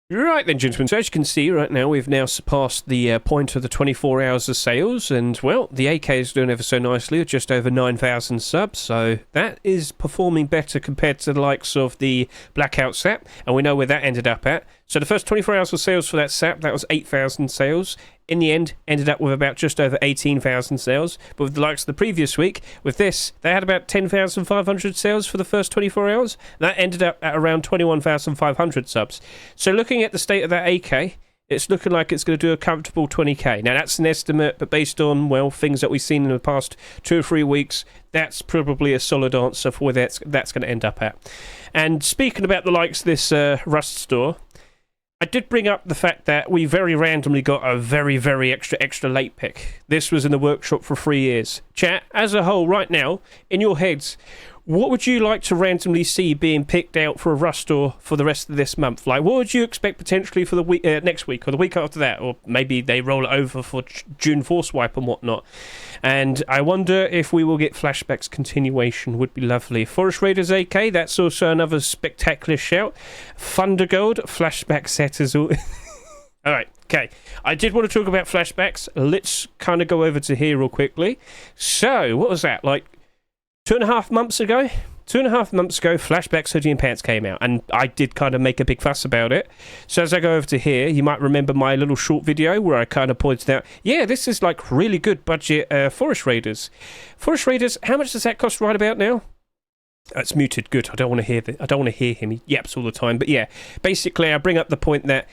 Right then, gentlemen, so as you can see right now, we've now surpassed the point of the 24 hours of sales, and, well, the AK is doing ever so nicely with just over 9,000 subs, so that is performing better compared to the likes of the Blackout SAP, and we know where that ended up at. So the first 24 hours of sales for that SAP, that was 8,000 sales. In the end, ended up with about just over 18,000 sales. But with the likes of the previous week, with this, they had about 10,500 sales for the first 24 hours. That ended up at around 21,500 subs. So looking at the state of that AK, it's looking like it's going to do a comfortable 20k. Now, that's an estimate, but based on, well, things that we've seen in the past 2 or 3 weeks, that's probably a solid answer for where that's going to end up at. And speaking about the likes of this Rust store, I did bring up the fact that we very randomly got a very extra late pick. This was in the workshop for 3 years. Chat, as a whole, right now, in your heads, what would you like to randomly see being picked out for a Rust store for the rest of this month? Like, what would you expect potentially for the week, next week or the week after that? Or maybe they roll it over for June Force Wipe and whatnot. And I wonder if we will get Flashbacks continuation. Would be lovely. Forest Raiders AK, that's also another spectacular shout. Thunder Gold, Flashback set as all. Alright, okay. I did want to talk about Flashbacks. Let's kind of go over to here real quickly. So, what was that? Like, 2.5 months ago? 2.5 months ago, Flashbacks Hoodie and Pants came out, and I did kind of make a big fuss about it. So as I go over to here, you might remember my little short video where I kind of pointed out, yeah, this is like really good budget Forest Raiders. Forest Raiders, how much does that cost right about now? Oh, it's muted. Good. I don't want to hear I don't want to hear him. He yaps all the time. But yeah, basically, I bring up the point that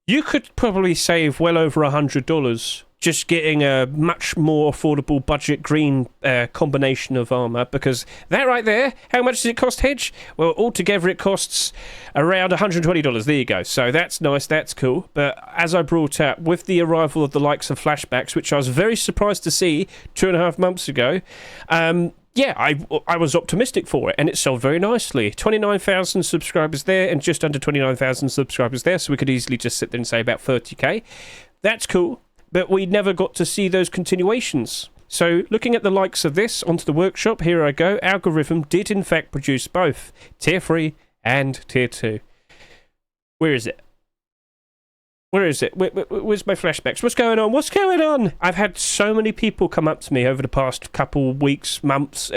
you could probably save well over $100 just getting a much more affordable budget green combination of armour, because that right there, how much does it cost, Hedge? Well, altogether it costs around $120. There you go. So that's nice, that's cool. But as I brought up, with the arrival of the likes of Flashbacks, which I was very surprised to see 2.5 months ago, yeah, I was optimistic for it, and it sold very nicely. 29,000 subscribers there, and just under 29,000 subscribers there, so we could easily just sit there and say about 30k. That's cool. But we never got to see those continuations. So looking at the likes of this onto the workshop, here I go. Algorithm did in fact produce both Tier 3 and Tier 2. Where is it? Where is it? Where's my Flashbacks? What's going on? What's going on? I've had so many people come up to me over the past couple weeks, months,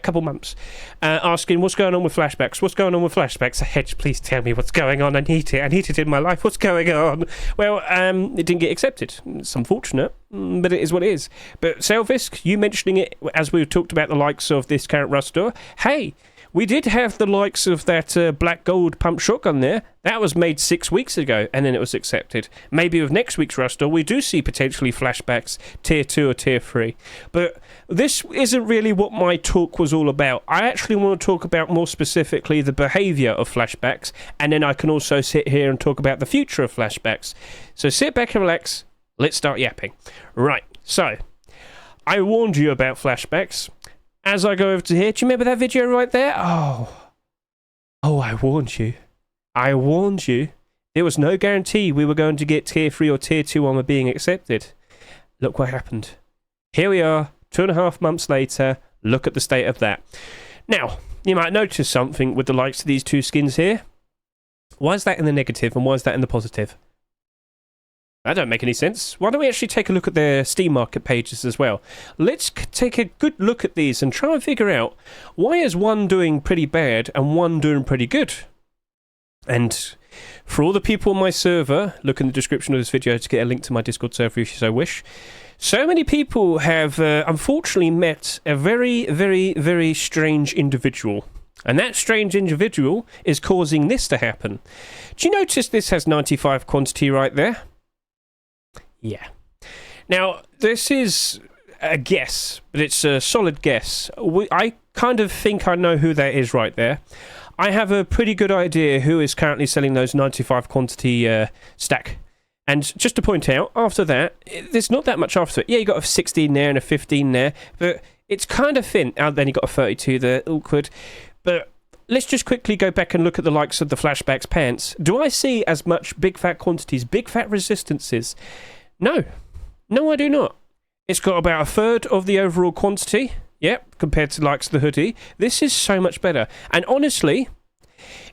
couple months, asking what's going on with Flashbacks. What's going on with Flashbacks? Hedge, please tell me what's going on. I need it in my life. What's going on? Well, it didn't get accepted. It's unfortunate, but it is what it is. But Selvisk, you mentioning it as we talked about the likes of this current Rust store. Hey, we did have the likes of that black gold pump shotgun there. That was made 6 weeks ago, and then it was accepted. Maybe with next week's Rust store, we do see potentially Flashbacks Tier 2 or Tier 3. But this isn't really what my talk was all about. I actually want to talk about more specifically the behaviour of Flashbacks, and then I can also sit here and talk about the future of Flashbacks. So sit back and relax. Let's start yapping. Right, so I warned you about Flashbacks. As I go over to here, do you remember that video right there? Oh, I warned you. I warned you. There was no guarantee we were going to get Tier 3 or Tier 2 armor being accepted. Look what happened. Here we are, 2.5 months later. Look at the state of that. Now, you might notice something with the likes of these two skins here. Why is that in the negative and why is that in the positive? That don't make any sense. Why don't we actually take a look at their Steam Market pages as well? Let's take a good look at these and try and figure out why is one doing pretty bad and one doing pretty good. And for all the people on my server, look in the description of this video to get a link to my Discord server if you so wish. So many people have unfortunately met a very strange individual. And that strange individual is causing this to happen. Do you notice this has 95 quantity right there? Yeah. Now, this is a guess, but it's a solid guess. I kind of think I know who that is right there. I have a pretty good idea who is currently selling those 95 quantity stack. And just to point out, after that, there's not that much after it. Yeah, you got a 16 there and a 15 there, but it's kind of thin. And then you got a 32 there, awkward. But let's just quickly go back and look at the likes of the Flashbacks pants. Do I see as much big fat quantities, big fat resistances? No. No, I do not. It's got about a third of the overall quantity. Yep, compared to likes of the Hoodie. This is so much better. And honestly,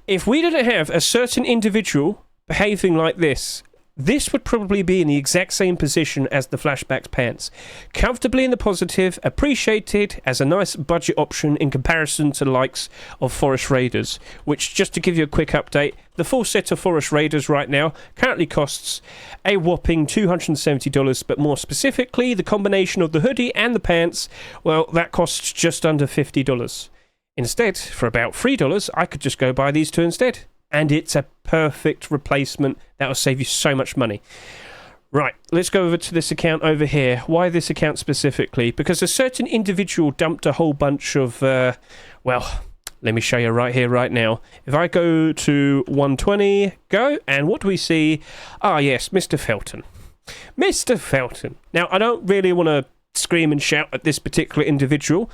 if we didn't have a certain individual behaving like this, this would probably be in the exact same position as the Flashbacks pants. Comfortably in the positive, appreciated as a nice budget option in comparison to the likes of Forest Raiders, which, just to give you a quick update, the full set of Forest Raiders right now currently costs a whopping $270, but more specifically, the combination of the hoodie and the pants, well, that costs just under $50. Instead, for about $3, I could just go buy these two instead. And it's a perfect replacement. That will save you so much money. Right, let's go over to this account over here. Why this account specifically? Because a certain individual dumped a whole bunch of, well, let me show you right here, right now. If I go to 120, go, and what do we see? Ah, yes, Mr. Felton. Mr. Felton. Now, I don't really want to scream and shout at this particular individual,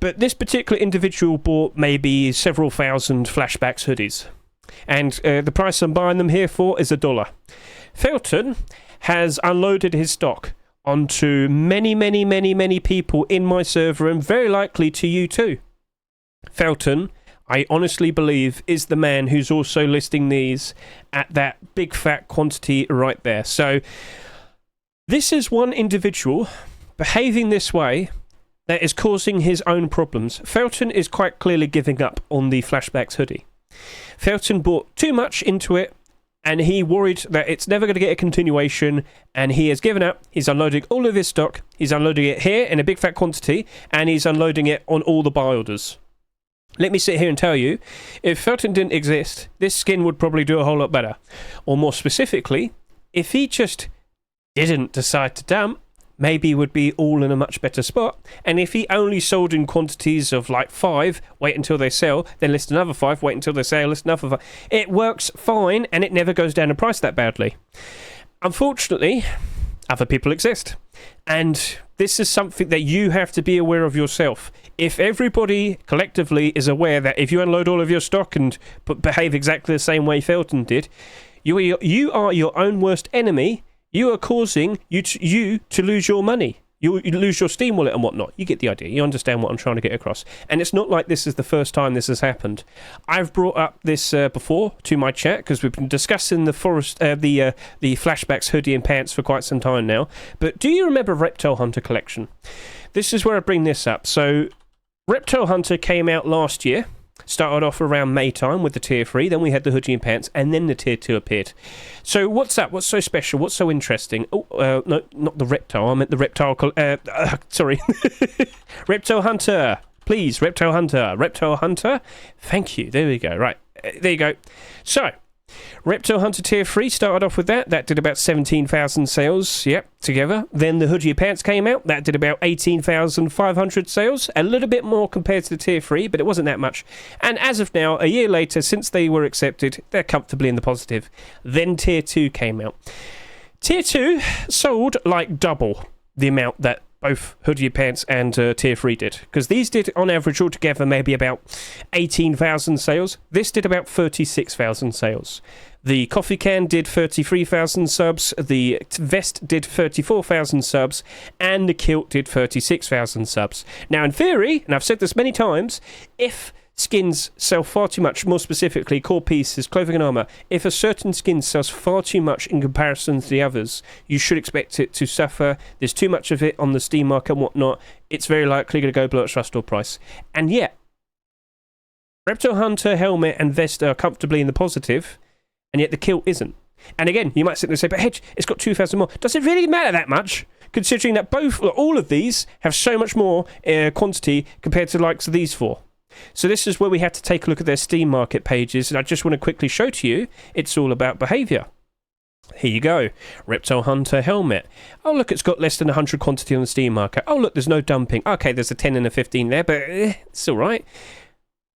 but this particular individual bought maybe several thousand Flashbacks hoodies. And the price I'm buying them here for is $1. Felton has unloaded his stock onto many people in my server, and very likely to you too. Felton, I honestly believe, is the man who's also listing these at that big fat quantity right there. So this is one individual behaving this way that is causing his own problems. Felton is quite clearly giving up on the Flashbacks hoodie. Felton bought too much into it, and he worried that it's never going to get a continuation, and he has given up. He's unloading all of his stock. He's unloading it here in a big fat quantity, and he's unloading it on all the buy orders. Let me sit here and tell you, if Felton didn't exist, this skin would probably do a whole lot better. Or more specifically, if he just didn't decide to dump, maybe would be all in a much better spot. And if he only sold in quantities of like 5, wait until they sell, then list another 5, wait until they sell, list another 5. It works fine, and it never goes down in price that badly. Unfortunately, other people exist. And this is something that you have to be aware of yourself. If everybody collectively is aware that if you unload all of your stock and behave exactly the same way Felton did, you are your own worst enemy. You are causing you to lose your money. You lose your Steam wallet and whatnot. You get the idea. You understand what I'm trying to get across. And it's not like this is the first time this has happened. I've brought up this before to my chat because we've been discussing the Flashbacks hoodie and pants for quite some time now. But do you remember Reptile Hunter collection? This is where I bring this up. So Reptile Hunter came out last year. Started off around May time with the tier 3, then we had the hoodie and pants, and then the tier 2 appeared. So what's that? What's so special? What's so interesting? Oh, no, not the Reptile. I meant the Reptile... sorry. Reptile Hunter. Please, Reptile Hunter. Reptile Hunter. Thank you. There we go. Right. There you go. So, Reptile Hunter tier 3 started off with that. That did about 17,000 sales, yep, together. Then the hoodie and pants came out. That did about 18,500 sales. A little bit more compared to the tier 3, but it wasn't that much. And as of now, a year later, since they were accepted, they're comfortably in the positive. Then tier 2 came out. Tier 2 sold like double the amount that both hoodie pants and tier 3 did, because these did on average altogether maybe about 18,000 sales. This did about 36,000 sales. The coffee can did 33,000 subs, the vest did 34,000 subs, and the kilt did 36,000 subs. Now in theory, and I've said this many times, if skins sell far too much, more specifically core pieces, clothing and armour, if a certain skin sells far too much in comparison to the others, you should expect it to suffer. There's too much of it on the Steam market and whatnot. It's very likely going to go below its rust or price. And yet, Reptile Hunter helmet and vest are comfortably in the positive, and yet the kilt isn't. And again, you might sit there and say, but Hedge, it's got 2,000 more. Does it really matter that much? Considering that all of these have so much more quantity compared to the likes of these four. So this is where we had to take a look at their Steam market pages, and I just want to quickly show to you, it's all about Behaviour. Here you go, Reptile Hunter helmet. Oh look, it's got less than 100 quantity on the Steam market. Oh look, there's no dumping. Okay, there's a 10 and a 15 there, but it's alright.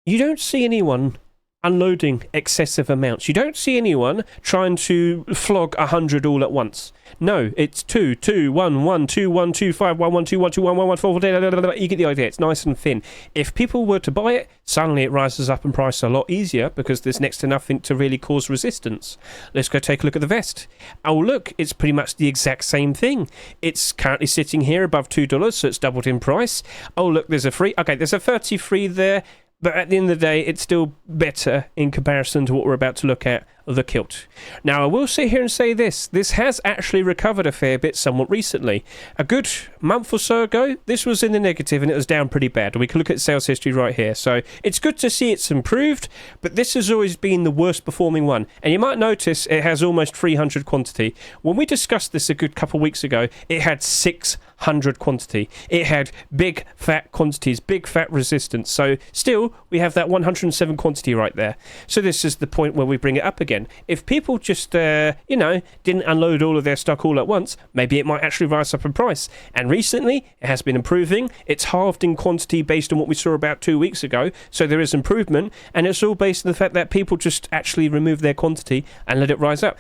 You don't see anyone unloading excessive amounts. You don't see anyone trying to flog 100 all at once. No, it's 2, 2, 1, 1, 2, 1, 2, 5, 1, 1, 2, 1, 2, 1, 1, 1, 4, 4, you get the idea. It's nice and thin. If people were to buy it, suddenly it rises up in price a lot easier because there's next to nothing to really cause resistance. Let's go take a look at the vest. Oh look, it's pretty much the exact same thing. It's currently sitting here above $2, so it's doubled in price. Oh look, there's a free. Okay, there's a 33 there. But at the end of the day, it's still better in comparison to what we're about to look at the Kilt. Now, I will sit here and say this has actually recovered a fair bit somewhat recently. A good month or so ago, this was in the negative and it was down pretty bad. We can look at sales history right here. So it's good to see it's improved, but this has always been the worst performing one. And you might notice it has almost 300 quantity. When we discussed this a good couple of weeks ago, it had 600 quantity. It had big fat quantities, big fat resistance. So still, we have that 107 quantity right there. So this is the point where we bring it up again. If people just, didn't unload all of their stock all at once, maybe it might actually rise up in price. And recently, it has been improving. It's halved in quantity based on what we saw about 2 weeks ago. So there is improvement. And it's all based on the fact that people just actually remove their quantity and let it rise up.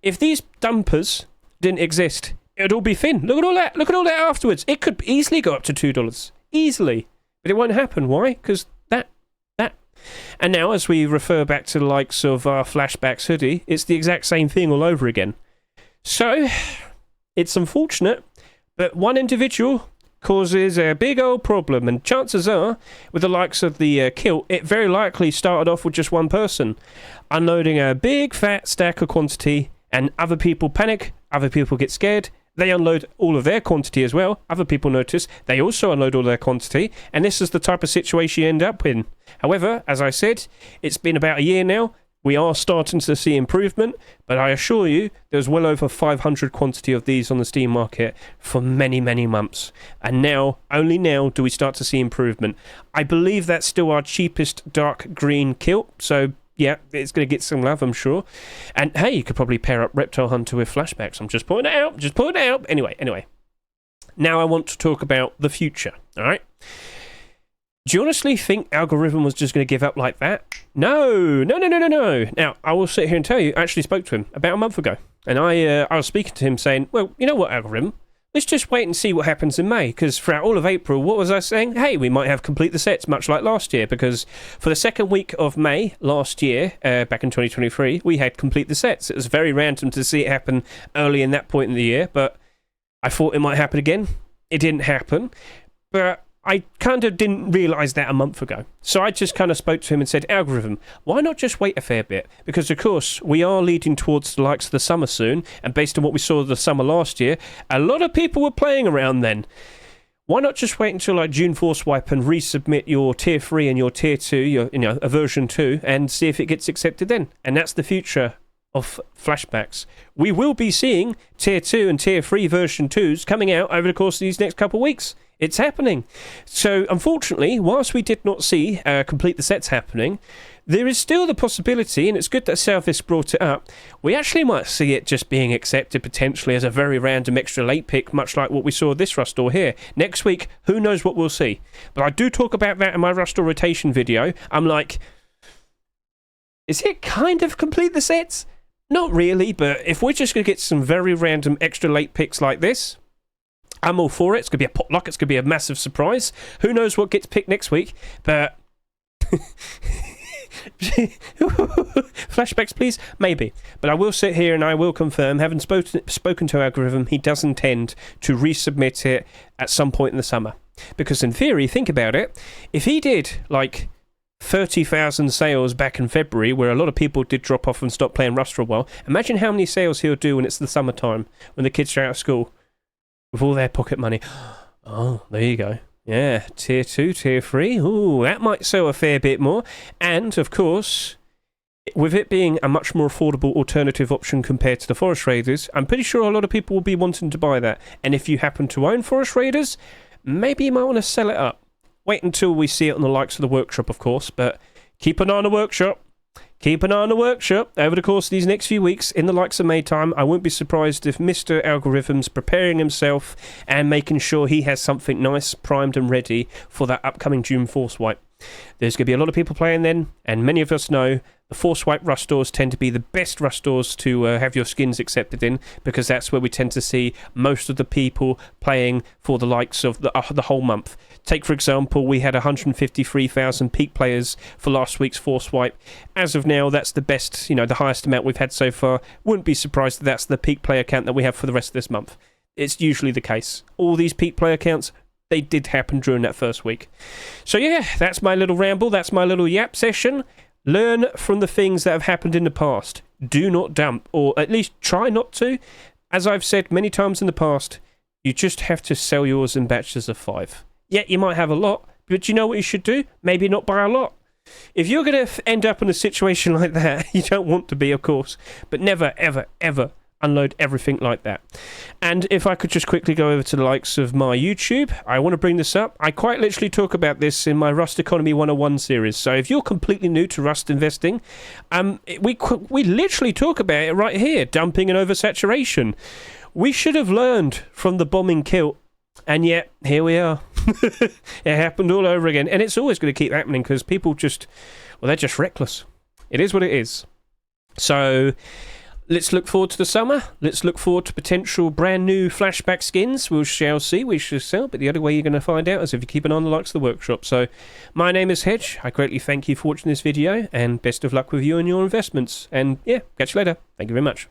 If these dumpers didn't exist, it would all be thin. Look at all that. Look at all that afterwards. It could easily go up to $2. Easily. But it won't happen. Why? Because that. And now, as we refer back to the likes of our Flashbacks hoodie, it's the exact same thing all over again. So, it's unfortunate, but one individual causes a big old problem, and chances are, with the likes of the Kilt, it very likely started off with just one person, unloading a big fat stack of quantity, and other people panic, other people get scared, they unload all of their quantity as well. Other people notice. They also unload all their quantity. And this is the type of situation you end up in. However, as I said, it's been about a year now. We are starting to see improvement. But I assure you, there's well over 500 quantity of these on the Steam market for many, many months. And now, only now, do we start to see improvement. I believe that's still our cheapest dark green Kilt. So yeah, it's going to get some love, I'm sure. And hey, you could probably pair up Reptile Hunter with Flashbacks. I'm just pointing it out. Anyway. Now I want to talk about the future, all right? Do you honestly think Algorithm was just going to give up like that? No. Now, I will sit here and tell you, I actually spoke to him about a month ago. And I was speaking to him saying, well, you know what, Algorithm? Let's just wait and see what happens in May, because throughout all of April, what was I saying? Hey, we might have complete the sets, much like last year, because for the second week of May last year, back in 2023, we had complete the sets. It was very random to see it happen early in that point in the year, but I thought it might happen again. It didn't happen, but I kind of didn't realise that a month ago. So I just kind of spoke to him and said, Algorithm, why not just wait a fair bit? Because, of course, we are leading towards the likes of the summer soon. And based on what we saw the summer last year, a lot of people were playing around then. Why not just wait until like June Force Wipe and resubmit your Tier 3 and your Tier 2, a version 2, and see if it gets accepted then? And that's the future of Flashbacks. We will be seeing Tier 2 and Tier 3 version 2s coming out over the course of these next couple of weeks. It's happening. So, unfortunately, whilst we did not see complete the sets happening, there is still the possibility, and it's good that Salvis brought it up, we actually might see it just being accepted potentially as a very random extra late pick, much like what we saw this Rustore here. Next week, who knows what we'll see. But I do talk about that in my Rustore rotation video. I'm like, is it kind of complete the sets? Not really, but if we're just going to get some very random extra late picks like this, I'm all for it. It's going to be a potluck. It's going to be a massive surprise. Who knows what gets picked next week, but flashbacks, please? Maybe. But I will sit here and I will confirm, having spoken to Algorithm, he does intend to resubmit it at some point in the summer. Because in theory, think about it, if he did, like, 30,000 sales back in February, where a lot of people did drop off and stop playing Rust for a while, imagine how many sales he'll do when it's the summertime, when the kids are out of school, with all their pocket money. Oh, there you go. Yeah, Tier 2, Tier 3. Ooh, that might sell a fair bit more. And, of course, with it being a much more affordable alternative option compared to the Forest Raiders, I'm pretty sure a lot of people will be wanting to buy that. And if you happen to own Forest Raiders, maybe you might want to sell it up. Wait until we see it on the likes of the workshop, of course, but keep an eye on the workshop. Keep an eye on the workshop over the course of these next few weeks in the likes of May time. I won't be surprised if Mr. Algorithm's preparing himself and making sure he has something nice, primed and ready for that upcoming June Force Wipe. There's going to be a lot of people playing then, and many of us know the Force Wipe Rustores tend to be the best Rustores to have your skins accepted in, because that's where we tend to see most of the people playing for the likes of the whole month. Take, for example, we had 153,000 peak players for last week's Force Wipe. As of now, that's the best, the highest amount we've had so far. Wouldn't be surprised that that's the peak player count that we have for the rest of this month. It's usually the case. All these peak player counts, they did happen during that first week. So yeah, that's my little ramble. That's my little yap session. Learn from the things that have happened in the past. do not dump, or at least try not to. As I've said many times in the past, you just have to sell yours in batches of 5. Yeah, you might have a lot, but you know what you should do? Maybe not buy a lot. If you're going to end up in a situation like that, you don't want to be, of course, but never, ever, ever unload everything like that. And if I could just quickly go over to the likes of my YouTube, I want to bring this up. I quite literally talk about this in my Rust Economy 101 series. So if you're completely new to Rust investing, we literally talk about it right here, dumping and oversaturation. We should have learned from the bombing Kilt, and yet here we are. It happened all over again, and it's always going to keep happening because people just, well, they're just reckless. It is what it is. So let's look forward to the summer. Let's look forward to potential brand new flashback skins. We shall see. We shall sell. But the only way you're going to find out is if you keep an eye on the likes of the workshop. So my name is Hedge. I greatly thank you for watching this video, and best of luck with you and your investments. And yeah, catch you later. Thank you very much.